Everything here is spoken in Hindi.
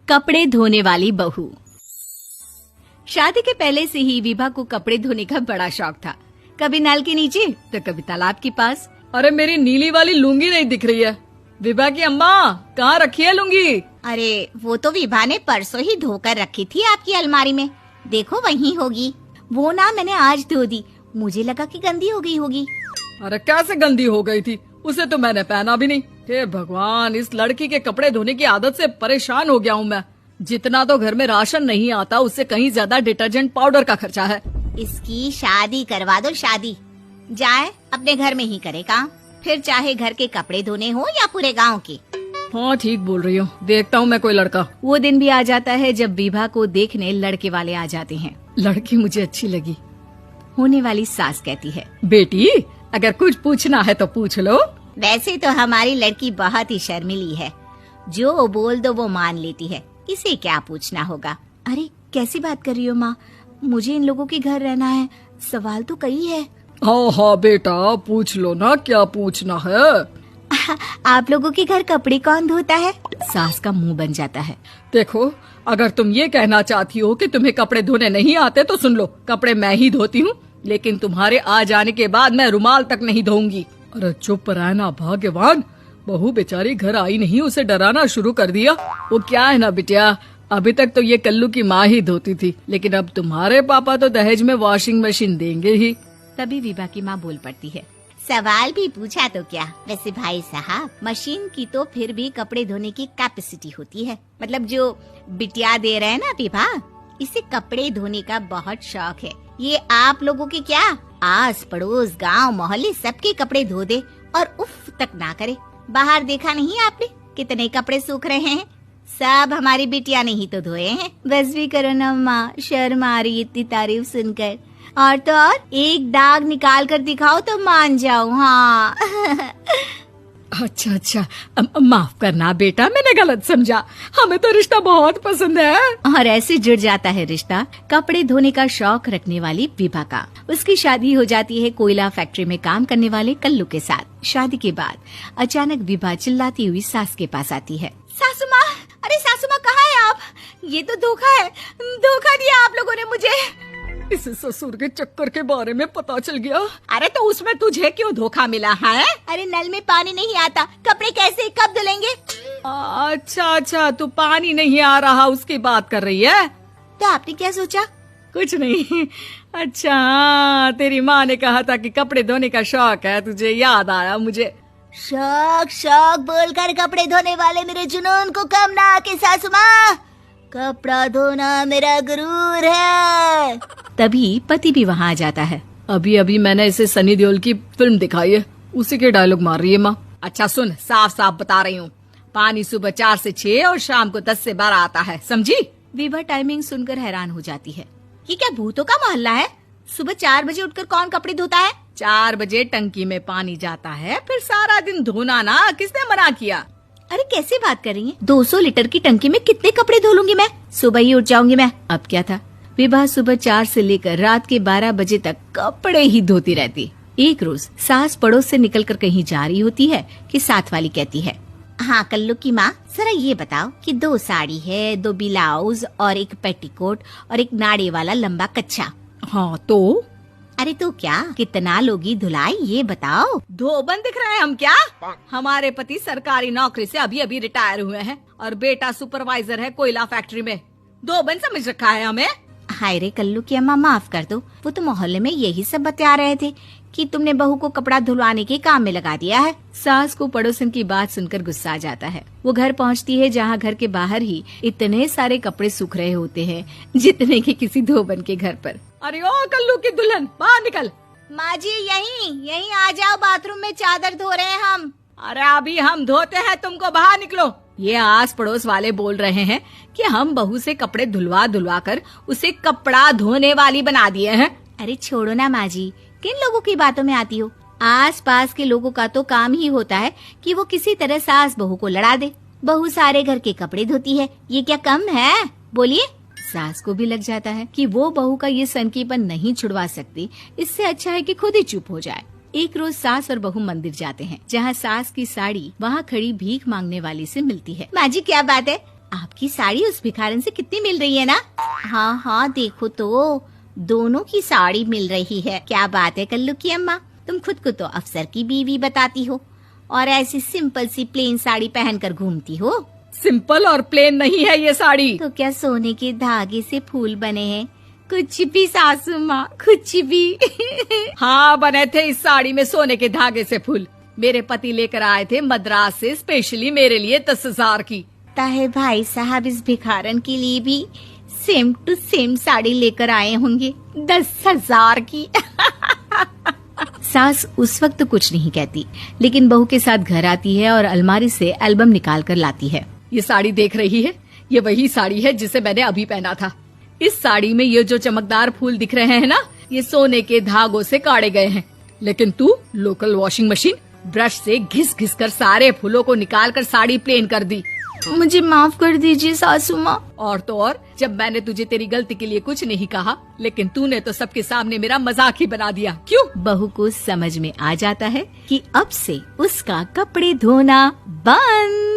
कपड़े धोने वाली बहू। शादी के पहले से ही विभा को कपड़े धोने का बड़ा शौक था। कभी नल के नीचे तो कभी तालाब के पास। अरे मेरी नीली वाली लुंगी नहीं दिख रही है। विभा की अम्मा कहाँ रखी है लुंगी? अरे वो तो विभा ने परसों ही धोकर रखी थी आपकी अलमारी में, देखो वहीं होगी। वो ना मैंने आज धो दी, मुझे लगा कि गंदी हो गई होगी। अरे कैसे गंदी हो गई थी, उसे तो मैंने पहना भी नहीं। हे भगवान, इस लड़की के कपड़े धोने की आदत से परेशान हो गया हूँ मैं। जितना तो घर में राशन नहीं आता उससे कहीं ज्यादा डिटर्जेंट पाउडर का खर्चा है। इसकी शादी करवा दो, शादी जाए अपने घर में ही करे काम, फिर चाहे घर के कपड़े धोने हो या पूरे गांव के। हाँ ठीक बोल रही हूँ, देखता हूँ मैं कोई लड़का। वो दिन भी आ जाता है जब विभा को देखने लड़के वाले आ जाते हैं। लड़की मुझे अच्छी लगी। होने वाली सास कहती है, बेटी अगर कुछ पूछना है तो पूछ लो। वैसे तो हमारी लड़की बहुत ही शर्मीली है, जो बोल दो वो मान लेती है, इसे क्या पूछना होगा। अरे कैसी बात कर रही हो माँ, मुझे इन लोगों के घर रहना है, सवाल तो कई है। हाँ हाँ बेटा पूछ लो ना, क्या पूछना है। आप लोगों के घर कपड़े कौन धोता है? सास का मुंह बन जाता है। देखो अगर तुम ये कहना चाहती हो कि तुम्हें कपड़े धोने नहीं आते तो सुन लो, कपड़े मैं ही धोती हूँ, लेकिन तुम्हारे आ जाने के बाद मैं रुमाल तक नहीं धोऊंगी। अरे चुप रहना भाग्यवान, बहू बेचारी घर आई नहीं, उसे डराना शुरू कर दिया। वो क्या है ना बिटिया, अभी तक तो ये कल्लू की माँ ही धोती थी, लेकिन अब तुम्हारे पापा तो दहेज में वॉशिंग मशीन देंगे ही। तभी विभा की माँ बोल पड़ती है, सवाल भी पूछा तो क्या। वैसे भाई साहब, मशीन की तो फिर भी कपड़े धोने की कैपेसिटी होती है। मतलब जो बिटिया दे रहे हैं ना विभा, इसे कपड़े धोने का बहुत शौक है। ये आप लोगों के क्या, आस पड़ोस गांव मोहल्ले सबके कपड़े धो दे और उफ तक ना करे। बाहर देखा नहीं आपने कितने कपड़े सूख रहे हैं, सब हमारी बिटिया ने ही तो धोए हैं। बस भी करो ना माँ, शर्म आ रही इतनी तारीफ सुनकर। और तो और एक दाग निकाल कर दिखाओ तो मान जाओ। हाँ अच्छा माफ करना बेटा, मैंने गलत समझा, हमें तो रिश्ता बहुत पसंद है। और ऐसे जुड़ जाता है रिश्ता कपड़े धोने का शौक रखने वाली विभा का। उसकी शादी हो जाती है कोयला फैक्ट्री में काम करने वाले कल्लू के साथ। शादी के बाद अचानक विभा चिल्लाती हुई सास के पास आती है। सासू माँ, अरे सासू माँ कहाँ है आप? ये तो धोखा है, धोखा दिया आप लोगों ने मुझे। इसे ससुर के चक्कर के बारे में पता चल गया। अरे तो उसमें तुझे क्यों धोखा मिला है? अरे नल में पानी नहीं आता, कपड़े कैसे कब धुलेंगे? अच्छा तू पानी नहीं आ रहा उसकी बात कर रही है। तो आपने क्या सोचा? कुछ नहीं। अच्छा तेरी माँ ने कहा था कि कपड़े धोने का शौक है तुझे, याद आया मुझे। शौक बोलकर कपड़े धोने वाले मेरे जुनून को कम ना आके सासू माँ, कपड़ा धोना मेरा गुरूर है। तभी पति भी वहाँ आ जाता है। अभी मैंने इसे सनी देओल की फिल्म दिखाई है, उसी के डायलॉग मार रही है माँ। अच्छा सुन, साफ साफ बता रही हूँ, पानी सुबह 4 से 6 और शाम को 10 से 12 आता है, समझी? विभा टाइमिंग सुनकर हैरान हो जाती है। ये क्या भूतों का मोहल्ला है? सुबह 4 बजे उठकर कौन कपड़े धोता है? 4 बजे टंकी में पानी जाता है, फिर सारा दिन धोना ना, किसने मना किया? अरे कैसे बात कर रही हैं? 200 लीटर की टंकी में कितने कपड़े धो लूंगी मैं, सुबह ही उठ जाऊंगी मैं। अब क्या था, विभा सुबह 4 से लेकर रात के 12 बजे तक कपड़े ही धोती रहती। एक रोज सास पड़ोस से निकलकर कहीं जा रही होती है कि साथ वाली कहती है, हाँ कल्लू की माँ, जरा ये बताओ कि 2 साड़ी है, 2 ब्लाउज और एक पेटीकोट और एक नाड़े वाला लंबा कच्छा। हाँ तो? अरे तो क्या, कितना लोगी धुलाई ये बताओ। धोबन दिख रहे हैं हम क्या? हमारे पति सरकारी नौकरी से अभी रिटायर हुए हैं और बेटा सुपरवाइजर है कोयला फैक्ट्री में। धोबन समझ रखा है हमें? हाय रे कल्लू की अम्मा, माफ कर दो, वो तो मोहल्ले में यही सब बता रहे थे कि तुमने बहू को कपड़ा धुलवाने के काम में लगा दिया है। सास को पड़ोसन की बात सुनकर गुस्सा आ जाता है। वो घर पहुंचती है जहां घर के बाहर ही इतने सारे कपड़े सूख रहे होते हैं जितने कि किसी धोबन के घर पर। अरे ओ कल्लू की दुल्हन, बाहर निकल। माँ जी यहीं आ जाओ, बाथरूम में चादर धो रहे हैं हम। अरे अभी हम धोते हैं, तुमको बाहर निकलो। ये आस पड़ोस वाले बोल रहे हैं कि हम बहू से कपड़े धुलवा कर उसे कपड़ा धोने वाली बना दिए हैं। अरे छोड़ो ना माँ जी, किन लोगों की बातों में आती हो? आस पास के लोगों का तो काम ही होता है कि वो किसी तरह सास बहू को लड़ा दे। बहू सारे घर के कपड़े धोती है, ये क्या कम है? बोलिए। सास को भी लग जाता है कि वो बहू का ये सनकीपन नहीं छुड़वा सकती, इससे अच्छा है कि खुद ही चुप हो जाए। एक रोज सास और बहू मंदिर जाते हैं, जहाँ सास की साड़ी वहाँ खड़ी भीख मांगने वाली से मिलती है। माँ जी क्या बात है, आपकी साड़ी उस भिखारन से कितनी मिल रही है ना? हाँ हाँ, देखो तो दोनों की साड़ी मिल रही है। क्या बात है कल्लू की अम्मा, तुम खुद को तो अफसर की बीवी बताती हो और ऐसी सिंपल सी प्लेन साड़ी पहनकर घूमती हो। सिंपल और प्लेन नहीं है ये साड़ी। तो क्या सोने के धागे से फूल बने हैं? कुछ भी सासू माँ, कुछ भी। हाँ, बने थे इस साड़ी में सोने के धागे से फूल। मेरे पति लेकर आए थे मद्रास से स्पेशली मेरे लिए 10,000 की। ताहे भाई साहब इस भिखारन के लिए भी सेम टू सेम साड़ी लेकर आए होंगे 10,000 की। सास उस वक्त कुछ नहीं कहती, लेकिन बहू के साथ घर आती है और अलमारी से एल्बम निकाल कर लाती है। ये साड़ी देख रही है, ये वही साड़ी है जिसे मैंने अभी पहना था। इस साड़ी में ये जो चमकदार फूल दिख रहे हैं ना, ये सोने के धागों से काढ़े गए हैं। लेकिन तू लोकल वॉशिंग मशीन ब्रश से घिस घिस कर सारे फूलों को निकाल कर साड़ी प्लेन कर दी। मुझे माफ कर दीजिए सासू माँ। और तो और, जब मैंने तुझे तेरी गलती के लिए कुछ नहीं कहा, लेकिन तूने तो सबके सामने मेरा मजाक ही बना दिया। क्यों? बहू को समझ में आ जाता है कि अब से उसका कपड़े धोना बंद।